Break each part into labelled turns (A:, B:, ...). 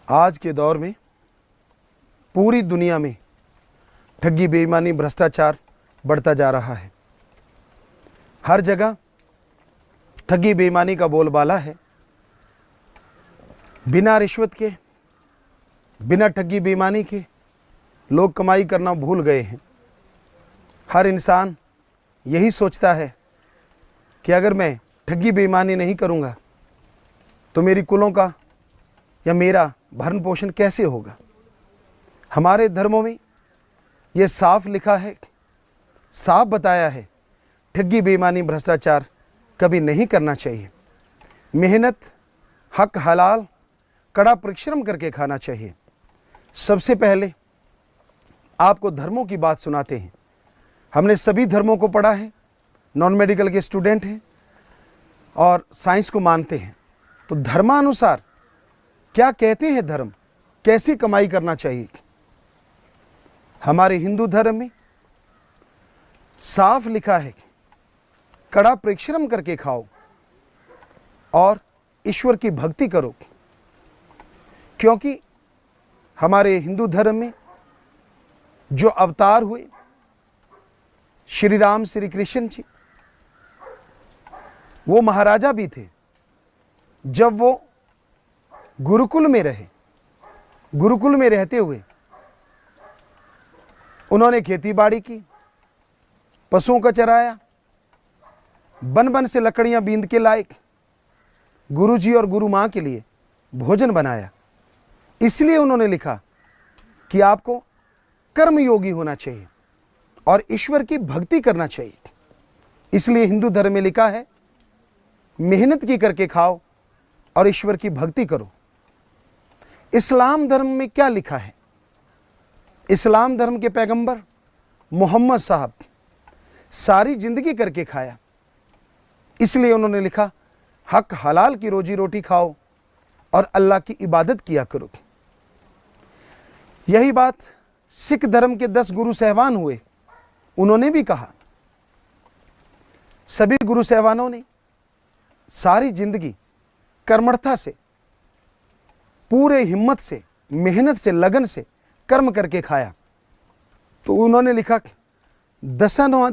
A: आज के दौर में पूरी दुनिया में ठगी, बेईमानी, भ्रष्टाचार बढ़ता जा रहा है। हर जगह ठगी बेईमानी का बोलबाला है। बिना रिश्वत के, बिना ठगी बेईमानी के लोग कमाई करना भूल गए हैं। हर इंसान यही सोचता है कि अगर मैं ठगी बेईमानी नहीं करूँगा तो मेरी कुलों का या मेरा भरण पोषण कैसे होगा। हमारे धर्मों में ये साफ लिखा है, साफ बताया है, ठगी बेईमानी भ्रष्टाचार कभी नहीं करना चाहिए। मेहनत, हक हलाल, कड़ा परिश्रम करके खाना चाहिए। सबसे पहले आपको धर्मों की बात सुनाते हैं। हमने सभी धर्मों को पढ़ा है, नॉन मेडिकल के स्टूडेंट हैं और साइंस को मानते हैं। तो धर्मानुसार क्या कहते हैं धर्म, कैसी कमाई करना चाहिए। हमारे हिंदू धर्म में साफ लिखा है, कड़ा परिश्रम करके खाओ और ईश्वर की भक्ति करो। क्योंकि हमारे हिंदू धर्म में जो अवतार हुए, श्री राम, श्री कृष्ण जी, वो महाराजा भी थे। जब वो गुरुकुल में रहे, गुरुकुल में रहते हुए उन्होंने खेती बाड़ी की, पशुओं का चराया, बन बन से लकड़ियां बींद के लाए, गुरुजी और गुरु माँ के लिए भोजन बनाया। इसलिए उन्होंने लिखा कि आपको कर्मयोगी होना चाहिए और ईश्वर की भक्ति करना चाहिए। इसलिए हिंदू धर्म में लिखा है, मेहनत की करके खाओ और ईश्वर की भक्ति करो। इस्लाम धर्म में क्या लिखा है? इस्लाम धर्म के पैगंबर मोहम्मद साहब सारी जिंदगी करके खाया। इसलिए उन्होंने लिखा, हक हलाल की रोजी रोटी खाओ और अल्लाह की इबादत किया करो। यही बात सिख धर्म के 10 गुरु सहवान हुए, उन्होंने भी कहा। सभी गुरु सहवानों ने सारी जिंदगी कर्मठता से, पूरे हिम्मत से, मेहनत से, लगन से कर्म करके खाया। तो उन्होंने लिखा, दशानों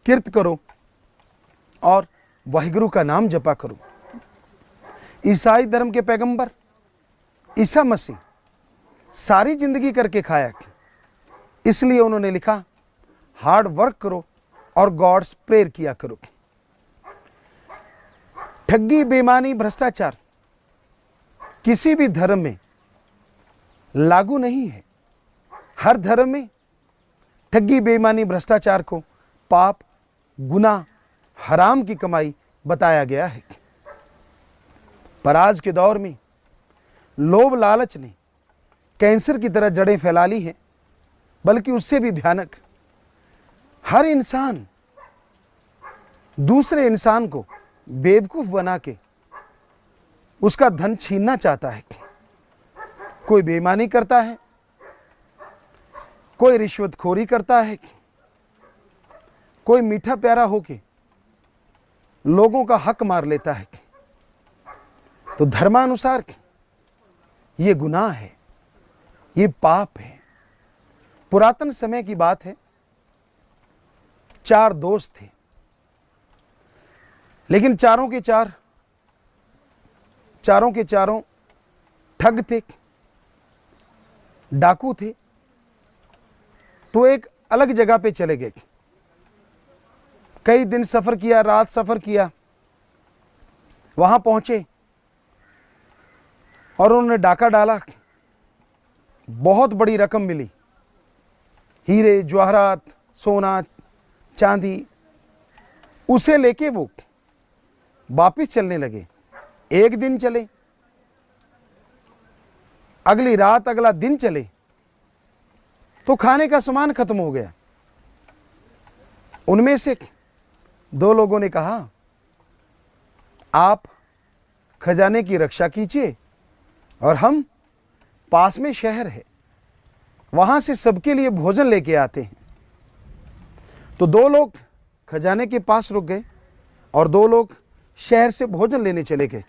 A: कीर्त करो और वाहिगुरु का नाम जपा करो। ईसाई धर्म के पैगंबर ईसा मसीह सारी जिंदगी करके खाया। इसलिए उन्होंने लिखा, हार्ड वर्क करो और गॉड्स प्रेयर किया करो। ठगी, बेईमानी, भ्रष्टाचार किसी भी धर्म में लागू नहीं है। हर धर्म में ठगी, बेईमानी, भ्रष्टाचार को पाप, गुनाह, हराम की कमाई बताया गया है। पर आज के दौर में लोभ लालच ने कैंसर की तरह जड़ें फैला ली हैं, बल्कि उससे भी भयानक। हर इंसान दूसरे इंसान को बेवकूफ बना के उसका धन छीनना चाहता है। कोई बेईमानी करता है, कोई रिश्वतखोरी करता है, कोई मीठा प्यारा होके लोगों का हक मार लेता है। तो धर्मानुसार ये गुनाह है, ये पाप है। पुरातन समय की बात है, 4 दोस्त थे, लेकिन चारों के चारों ठग थे, डाकू थे। तो एक अलग जगह पे चले गए। कई दिन सफर किया, रात सफर किया, वहां पहुंचे और उन्होंने डाका डाला। बहुत बड़ी रकम मिली, हीरे जवाहरात, सोना चांदी। उसे लेके वो वापिस चलने लगे। एक दिन चले, अगली रात, अगला दिन चले, तो खाने का सामान खत्म हो गया। उनमें से 2 लोगों ने कहा, आप खजाने की रक्षा कीजिए और हम पास में शहर है, वहां से सबके लिए भोजन लेके आते हैं। तो 2 लोग खजाने के पास रुक गए और 2 लोग शहर से भोजन लेने चले गए।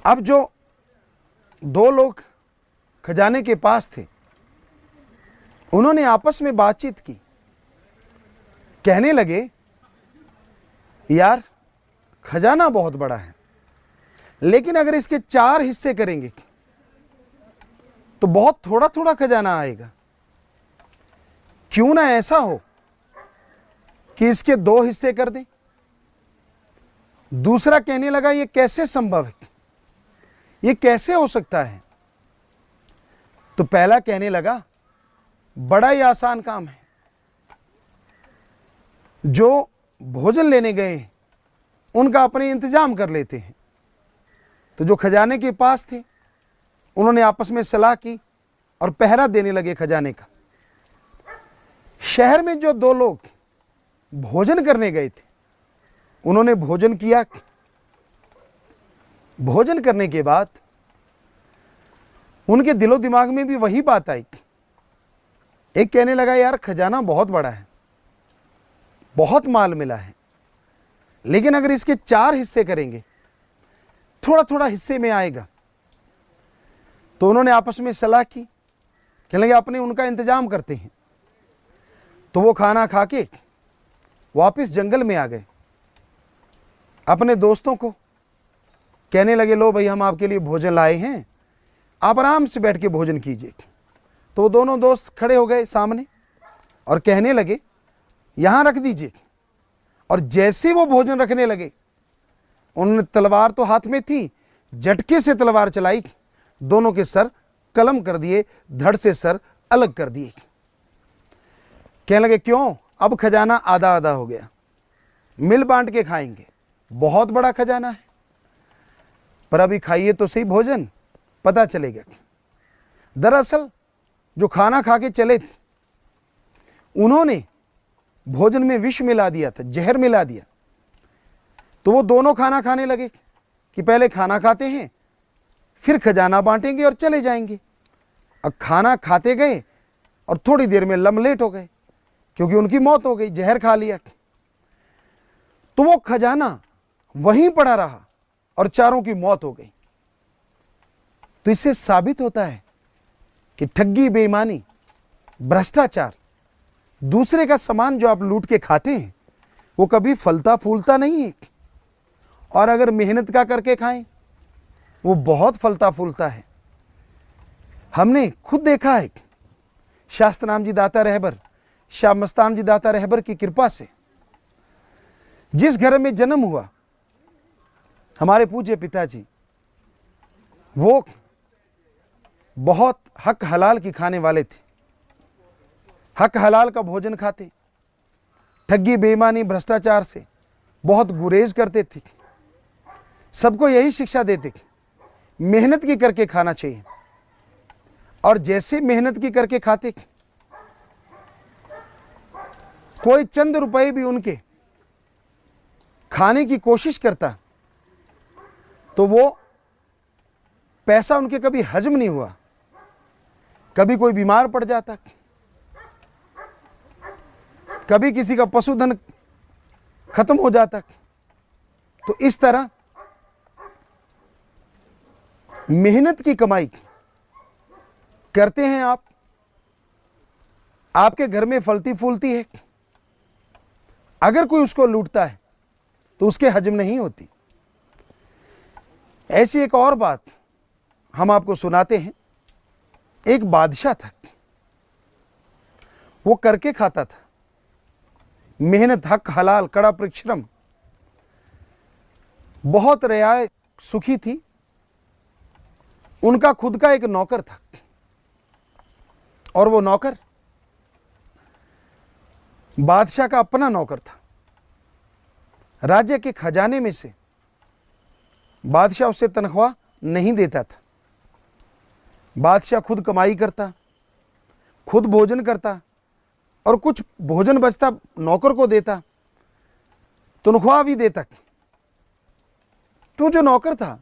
A: अब जो दो लोग खजाने के पास थे। उन्होंने आपस में बातचीत की, कहने लगे यार खजाना बहुत बड़ा है, लेकिन अगर इसके 4 हिस्से करेंगे तो बहुत थोड़ा थोड़ा खजाना आएगा। क्यों ना ऐसा हो कि इसके 2 हिस्से कर दें। दूसरा कहने लगा ये कैसे संभव है, ये कैसे हो सकता है। तो पहला कहने लगा बड़ा ही आसान काम है। जो भोजन लेने गए हैं उनका अपने इंतजाम कर लेते हैं। तो जो खजाने के पास थे उन्होंने आपस में सलाह की और पहरा देने लगे खजाने का। शहर में जो 2 लोग भोजन करने गए थे उन्होंने भोजन किया। भोजन करने के बाद उनके दिलो दिमाग में भी वही बात आई। एक कहने लगा यार खजाना बहुत बड़ा है, बहुत माल मिला है, लेकिन अगर इसके 4 हिस्से करेंगे थोड़ा थोड़ा हिस्से में आएगा। तो उन्होंने आपस में सलाह की, कहने लगे अपने उनका इंतजाम करते हैं। तो वो खाना खा के वापस जंगल में आ गए। अपने दोस्तों को कहने लगे लो भाई हम आपके लिए भोजन लाए हैं, आप आराम से बैठ के भोजन कीजिए। तो वो दोनों दोस्त खड़े हो गए सामने और कहने लगे यहाँ रख दीजिए। और जैसे वो भोजन रखने लगे उन्होंने तलवार तो हाथ में थी, झटके से तलवार चलाई, दोनों के सर कलम कर दिए, धड़ से सर अलग कर दिए। कहने लगे क्यों, अब खजाना आधा आधा हो गया, मिल बांट के खाएंगे, बहुत बड़ा खजाना है, पर अभी खाइए तो सही भोजन, पता चलेगा। दरअसल जो खाना खा के चले थे उन्होंने भोजन में विष मिला दिया था, जहर मिला दिया। तो वो दोनों खाना खाने लगे कि पहले खाना खाते हैं फिर खजाना बांटेंगे और चले जाएंगे। अब खाना खाते गए और थोड़ी देर में लमलेट हो गए क्योंकि उनकी मौत हो गई, जहर खा लिया। तो वो खजाना वहीं पड़ा रहा और चारों की मौत हो गई। तो इससे साबित होता है कि ठगी, बेईमानी, भ्रष्टाचार, दूसरे का सामान जो आप लूट के खाते हैं वो कभी फलता फूलता नहीं है। और अगर मेहनत का करके खाएं वो बहुत फलता फूलता है। हमने खुद देखा है। शास्त्रनाम जी दाता रहबर, शाह मस्तान जी दाता रहबर की कृपा से जिस घर में जन्म हुआ हमारे पूज्य पिताजी, वो बहुत हक हलाल की खाने वाले थे, हक हलाल का भोजन खाते, ठगी, बेईमानी, भ्रष्टाचार से बहुत गुरेज करते थे। सबको यही शिक्षा देते कि मेहनत की करके खाना चाहिए। और जैसे मेहनत की करके खाते, कोई चंद रुपए भी उनके खाने की कोशिश करता तो वो पैसा उनके कभी हजम नहीं हुआ। कभी कोई बीमार पड़ जाता, कभी किसी का पशुधन खत्म हो जाता। तो इस तरह मेहनत की कमाई करते हैं आप, आपके घर में फलती फूलती है, अगर कोई उसको लूटता है तो उसके हजम नहीं होती। ऐसी एक और बात हम आपको सुनाते हैं। एक बादशाह था, वो करके खाता था, मेहनत, हक हलाल, कड़ा परिश्रम, बहुत रियायत सुखी थी। उनका खुद का एक नौकर था और वो नौकर बादशाह का अपना नौकर था। राज्य के खजाने में से बादशाह उसे तनख्वाह नहीं देता था। बादशाह खुद कमाई करता, खुद भोजन करता और कुछ भोजन बचता नौकर को देता, तनख्वाह भी देता। तो जो नौकर था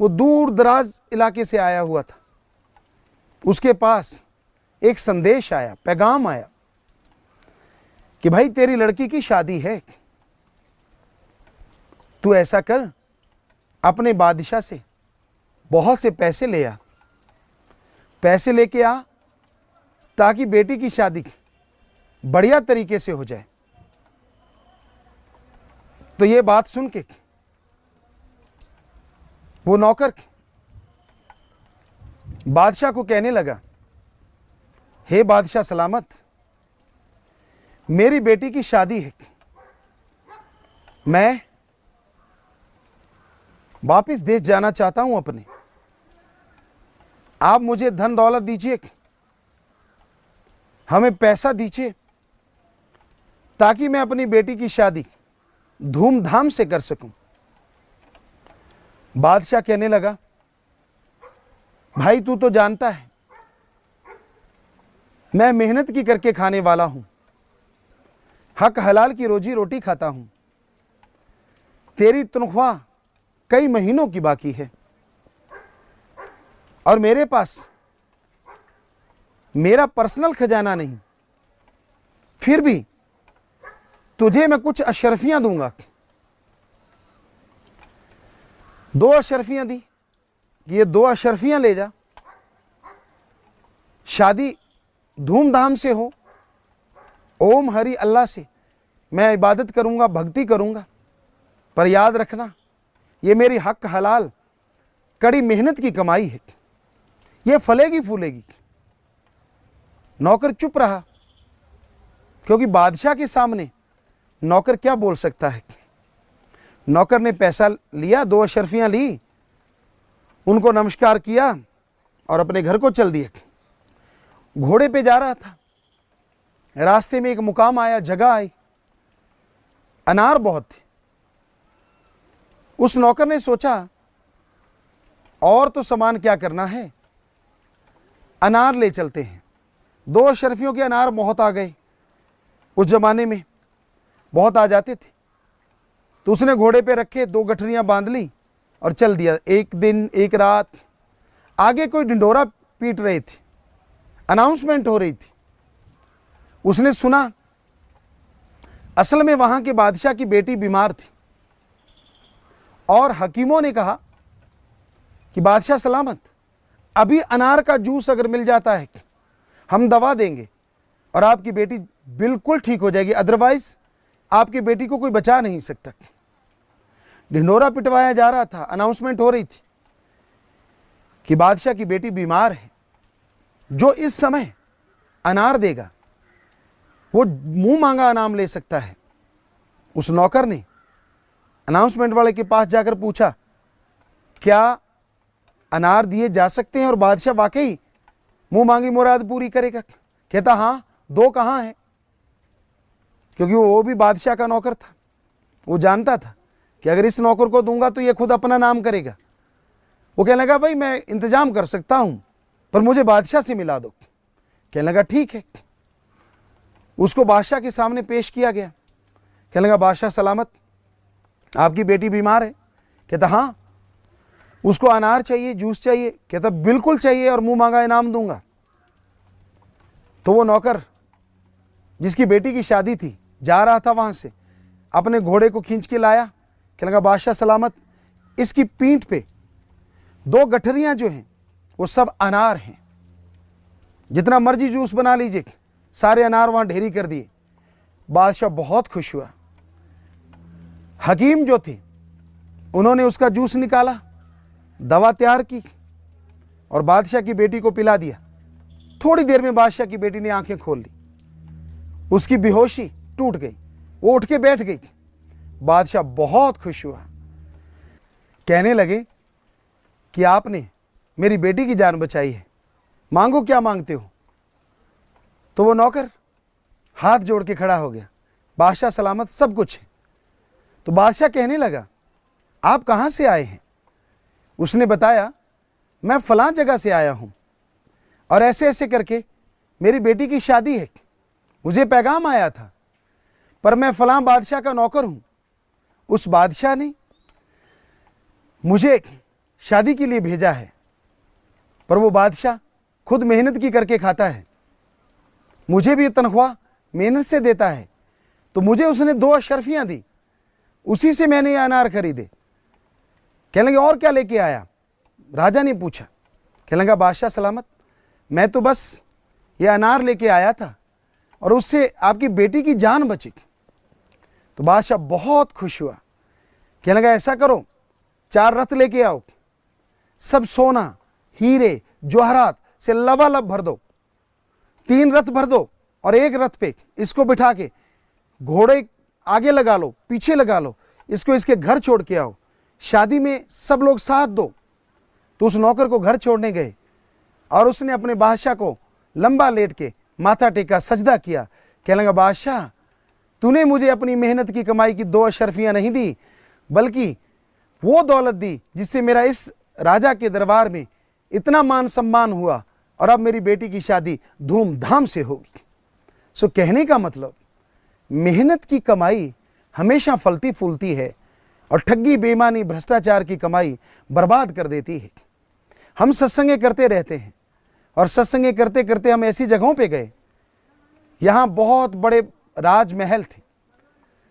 A: वो दूर दराज इलाके से आया हुआ था। उसके पास एक संदेश आया, पैगाम आया कि भाई तेरी लड़की की शादी है, तू ऐसा कर, अपने बादशाह से बहुत से पैसे ले आ, पैसे लेके आ ताकि बेटी की शादी बढ़िया तरीके से हो जाए। तो ये बात सुन के वो नौकर बादशाह को कहने लगा, हे बादशाह सलामत, मेरी बेटी की शादी है, मैं वापिस देश जाना चाहता हूं अपने, आप मुझे धन दौलत दीजिए, हमें पैसा दीजिए ताकि मैं अपनी बेटी की शादी धूमधाम से कर सकूं। बादशाह कहने लगा, भाई तू तो जानता है मैं मेहनत की करके खाने वाला हूं, हक हलाल की रोजी रोटी खाता हूं, तेरी तनख्वाह कई महीनों की बाकी है और मेरे पास मेरा पर्सनल खजाना नहीं, फिर भी तुझे मैं कुछ अशरफियां दूंगा। 2 अशरफियां दी, ये 2 अशरफियां ले जा, शादी धूमधाम से हो, ओम हरि अल्लाह से मैं इबादत करूंगा, भक्ति करूंगा, पर याद रखना ये मेरी हक हलाल कड़ी मेहनत की कमाई है, ये फलेगी फूलेगी। नौकर चुप रहा, क्योंकि बादशाह के सामने नौकर क्या बोल सकता है। नौकर ने पैसा लिया, 2 अशरफियां ली, उनको नमस्कार किया और अपने घर को चल दिया। घोड़े पे जा रहा था, रास्ते में एक मुकाम आया, जगह आई, अनार बहुत थे। उस नौकर ने सोचा और तो सामान क्या करना है, अनार ले चलते हैं। 2 अशरफियों के अनार बहुत आ गए, उस जमाने में बहुत आ जाते थे। तो उसने घोड़े पे रखे, 2 गठरियां बांध ली और चल दिया। एक दिन एक रात, आगे कोई ढिंढोरा पीट रही थी, अनाउंसमेंट हो रही थी। उसने सुना असल में वहां के बादशाह की बेटी बीमार थी और हकीमों ने कहा कि बादशाह सलामत, अभी अनार का जूस अगर मिल जाता है हम दवा देंगे और आपकी बेटी बिल्कुल ठीक हो जाएगी, अदरवाइज आपकी बेटी को कोई बचा नहीं सकता। ढिंढोरा पिटवाया जा रहा था, अनाउंसमेंट हो रही थी कि बादशाह की बेटी बीमार है, जो इस समय अनार देगा वो मुंह मांगा इनाम ले सकता है। उस नौकर ने अनाउंसमेंट वाले के पास जाकर पूछा, क्या अनार दिए जा सकते हैं और बादशाह वाकई मुंह मांगी मुराद पूरी करेगा? कहता हाँ, 2 कहाँ हैं, क्योंकि वो भी बादशाह का नौकर था। वो जानता था कि अगर इस नौकर को दूंगा तो ये खुद अपना नाम करेगा। वो कहने लगा, भाई मैं इंतजाम कर सकता हूं, पर मुझे बादशाह से मिला दो। कहने लगा ठीक है। उसको बादशाह के सामने पेश किया गया। कहने लगा, बादशाह सलामत, आपकी बेटी बीमार है। कहता हाँ। उसको अनार चाहिए, जूस चाहिए? कहता बिल्कुल चाहिए और मुंह मांगा इनाम दूंगा। तो वो नौकर जिसकी बेटी की शादी थी जा रहा था, वहां से अपने घोड़े को खींच के लाया। कहने लगा, बादशाह सलामत, इसकी पीठ पे 2 गठरियां जो हैं वो सब अनार हैं, जितना मर्जी जूस बना लीजिए। सारे अनार वहां ढेरी कर दिए। बादशाह बहुत खुश हुआ। हकीम जो थे उन्होंने उसका जूस निकाला, दवा तैयार की और बादशाह की बेटी को पिला दिया। थोड़ी देर में बादशाह की बेटी ने आंखें खोल ली, उसकी बेहोशी टूट गई, वो उठ के बैठ गई। बादशाह बहुत खुश हुआ। कहने लगे कि आपने मेरी बेटी की जान बचाई है, मांगो क्या मांगते हो। तो वो नौकर हाथ जोड़ के खड़ा हो गया, बादशाह सलामत, सब कुछ है। तो बादशाह कहने लगा, आप कहाँ से आए हैं? उसने बताया, मैं फलां जगह से आया हूं और ऐसे ऐसे करके मेरी बेटी की शादी है, मुझे पैगाम आया था, पर मैं फलां बादशाह का नौकर हूं। उस बादशाह ने मुझे शादी के लिए भेजा है, पर वो बादशाह खुद मेहनत की करके खाता है, मुझे भी तनख्वाह मेहनत से देता है, तो मुझे उसने 2 अशरफियां दी, उसी से मैंने ये अनार खरीदे। कहने लगे, और क्या लेके आया? राजा ने पूछा, कहने लगा बादशाह सलामत, मैं तो बस ये अनार लेके आया था और उससे आपकी बेटी की जान बची। तो बादशाह बहुत खुश हुआ, कहने लगा ऐसा करो 4 रथ लेके आओ, सब सोना हीरे जवाहरात से लबालब भर दो, 3 रथ भर दो और 1 रथ पे इसको बिठा के घोड़े आगे लगा लो, पीछे लगा लो, इसको इसके घर छोड़ के आओ, शादी में सब लोग साथ दो। तो उस नौकर को घर छोड़ने गए और उसने अपने बादशाह को लंबा लेट के माथा टेका, सजदा किया, कहने लगा बादशाह तूने मुझे अपनी मेहनत की कमाई की 2 अशरफियाँ नहीं दी, बल्कि वो दौलत दी जिससे मेरा इस राजा के दरबार में इतना मान सम्मान हुआ और अब मेरी बेटी की शादी धूमधाम से होगी। सो कहने का मतलब, मेहनत की कमाई हमेशा फलती फूलती है और ठगी बेईमानी भ्रष्टाचार की कमाई बर्बाद कर देती है। हम सत्संगे करते रहते हैं और सत्संगे करते करते हम ऐसी जगहों पे गए, यहाँ बहुत बड़े राजमहल थे,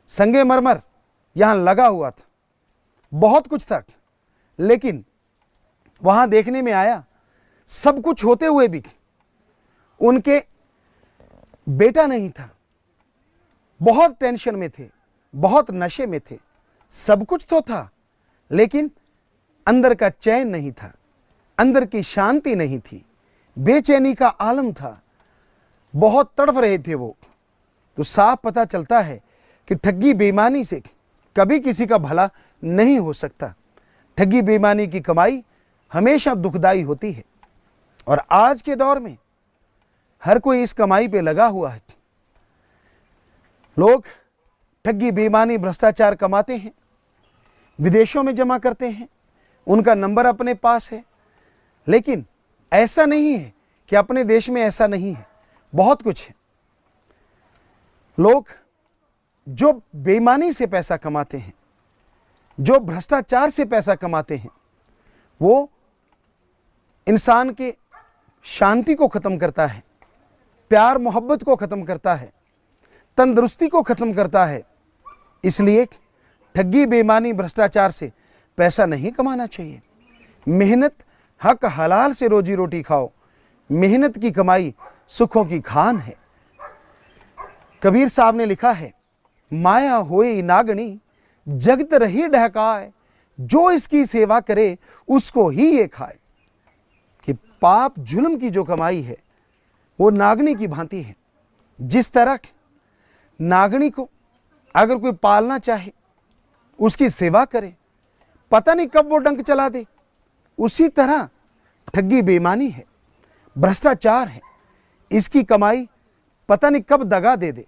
A: संगे मरमर यहाँ लगा हुआ था, बहुत कुछ था, लेकिन वहाँ देखने में आया सब कुछ होते हुए भी उनके बेटा नहीं था, बहुत टेंशन में थे, बहुत नशे में थे, सब कुछ तो था लेकिन अंदर का चैन नहीं था, अंदर की शांति नहीं थी, बेचैनी का आलम था, बहुत तड़प रहे थे वो। तो साफ पता चलता है कि ठगी बेईमानी से कभी किसी का भला नहीं हो सकता। ठगी बेईमानी की कमाई हमेशा दुखदाई होती है और आज के दौर में हर कोई इस कमाई पे लगा हुआ है। लोग ठगी बेईमानी भ्रष्टाचार कमाते हैं, विदेशों में जमा करते हैं, उनका नंबर अपने पास है, लेकिन ऐसा नहीं है कि अपने देश में ऐसा नहीं है, बहुत कुछ है। लोग जो बेईमानी से पैसा कमाते हैं, जो भ्रष्टाचार से पैसा कमाते हैं, वो इंसान के शांति को ख़त्म करता है, प्यार मोहब्बत को ख़त्म करता है, तंदुरुस्ती को ख़त्म करता है। इसलिए ठगी बेईमानी भ्रष्टाचार से पैसा नहीं कमाना चाहिए। मेहनत हक हलाल से रोजी रोटी खाओ, मेहनत की कमाई सुखों की खान है। कबीर साहब ने लिखा है, माया होई नागणी जगत रही ढहकाए, जो इसकी सेवा करे उसको ही ये खाए। कि पाप जुल्म की जो कमाई है वो नागनी की भांति है। जिस तरह नागनी को अगर कोई पालना चाहे, उसकी सेवा करे, पता नहीं कब वो डंक चला दे, उसी तरह ठगी बेईमानी है, भ्रष्टाचार है, इसकी कमाई पता नहीं कब दगा दे दे।